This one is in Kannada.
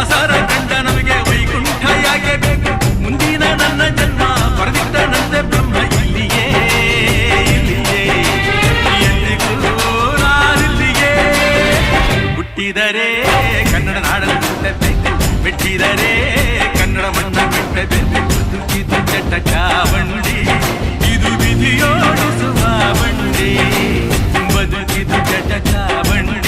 ದಾಸರ ಕಂಡ ನಮಗೆ ವೈಕುಂಠ ಯಾಕೆ ಬೇಕು ಮುಂದಿನ ನನ್ನ ಜನ್ಮ ಬರೆದಿಟ್ಟನಂತೆ ಬ್ರಹ್ಮ ಇಲ್ಲಿಯೇ ಎಂದಿಗೂ ನಾನಿಲ್ಲಿಯೇ ಹುಟ್ಟಿದರೆ ಕನ್ನಡ ನಾಡನ್ನು ಹುಟ್ಟಬೇಕು ಮೆಟ್ಟಿದರೆ ಕನ್ನಡ ಮಣ್ಣ ಬಿಟ್ಟಬೇಕು ಇದು ಕೆಟ್ಟ ಚಾವಂಡಿ ಇದು ವಿಧಿಯೋಡಿಸುವ ಬಂಡಿ ಬದುಕಿದು ಕೆಟ್ಟ ಚಾವಂಡಿ